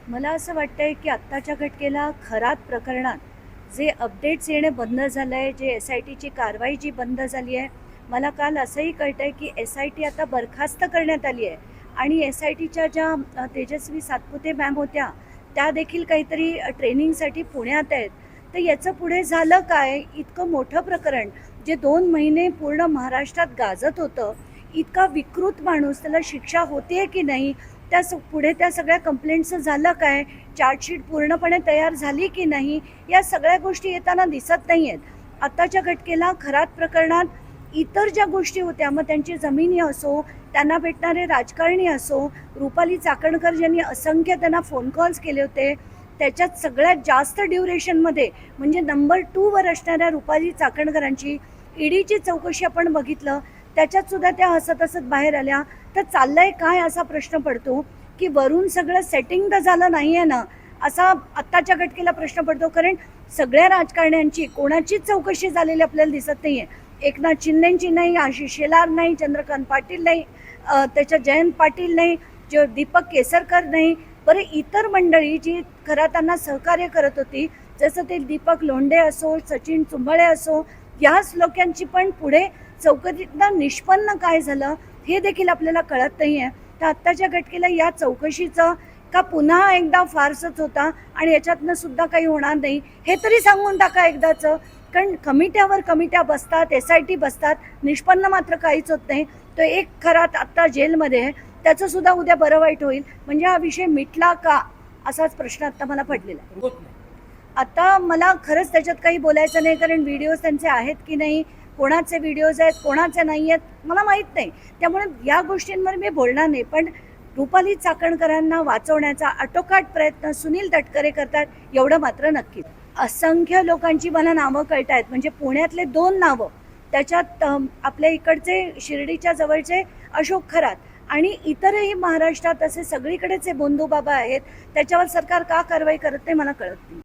मला असं वाटतंय की आत्ताच्या घटनेला खरात प्रकरणात जे अपडेट्स येणे बंद झालं आहे, जे SITची कारवाई जी बंद झाली आहे, मला काल असंही कळतंय की SIT आता बरखास्त करण्यात आली आहे आणि SITच्या ज्या तेजस्वी सातपुते मॅम होत्या, त्या देखील काहीतरी ट्रेनिंगसाठी पुण्यात आहेत. तर याचं पुढे झालं काय? इतकं मोठं प्रकरण जे 2 महिने पूर्ण महाराष्ट्रात गाजत होतं, इतका विकृत माणूस, त्याला शिक्षा होते की नाही, पुढे त्या सगळ्या कंप्लेंटचं झालं काय, चार्जशीट पूर्णपणे तयार झाली की नाही, या सगळ्या गोष्टी येताना दिसत नाही आहेत. आत्ताच्या घटनेला खरात प्रकरणात इतर ज्या गोष्टी होत्या, मग त्यांची जमिनी असो, त्यांना भेटणारे राजकारणी असो, रुपाली चाकणकर ज्यांनी असंख्य त्यांना फोन कॉल्स केले होते, त्याच्यात सगळ्यात जास्त ड्युरेशनमध्ये म्हणजे नंबर 2वर असणाऱ्या रुपाली चाकणकरांची ईडीची चौकशी आपण बघितलं, त्याच्यात सुद्धा त्या हसत हसत बाहेर आल्या. तर चाललंय काय असा प्रश्न पडतो की वरून सगळं सेटिंग तर झालं नाही आहे ना, असा आत्ताच्या घटनेला प्रश्न पडतो. कारण सगळ्या राजकारण्यांची कोणाचीच चौकशी झालेली आपल्याला दिसत नाही आहे. एकनाथ शिंदेची नाही, आशिष शेलार नाही, चंद्रकांत पाटील नाही, त्याच्या जयंत पाटील नाही, जो दीपक केसरकर नाही. बरं, इतर मंडळी जी खरं त्यांना सहकार्य करत होती, जसं ते दीपक लोंढे असो, सचिन चुंबळे असो, याच लोकांची पण पुढे चौकशीतनं निष्पन्न काय झालं हे देखील आपल्याला कळत नाही आहे. तर आत्ताच्या घटनेला या चौकशीचं का पुन्हा एकदा फारसच होता आणि याच्यातनं सुद्धा काही होणार नाही हे तरी सांगून टाका एकदाचं. कारण कमिट्यावर कमिट्या बसतात, SIT बसतात, निष्पन्न मात्र काहीच होत नाही. तो एक खरात आत्ता जेलमध्ये आहे, त्याचं सुद्धा उद्या बरं वाईट होईल. म्हणजे हा विषय मिटला का असाच प्रश्न आत्ता मला पडलेला आहे. आता मला खरंच त्याच्यात काही बोलायचं नाही, कारण व्हिडिओज त्यांचे आहेत की नाही, कोणाचे व्हिडिओज आहेत, कोणाचे नाही आहेत, मला माहीत नाही. त्यामुळे या गोष्टींवर मी बोलणार नाही. पण रुपाली चाकणकरांना वाचवण्याचा आटोकाट प्रयत्न सुनील तटकरे करतात एवढं मात्र नक्कीच. असंख्य लोकांची मला नावं कळत आहेत. म्हणजे पुण्यातले 2 नावं, त्याच्यात आपल्या इकडचे शिर्डीच्या जवळचे अशोक खरात आणि इतरही महाराष्ट्रात असे सगळीकडेचे बोंधू बाबा आहेत. त्याच्यावर सरकार का कारवाई करत नाही मला कळत नाही.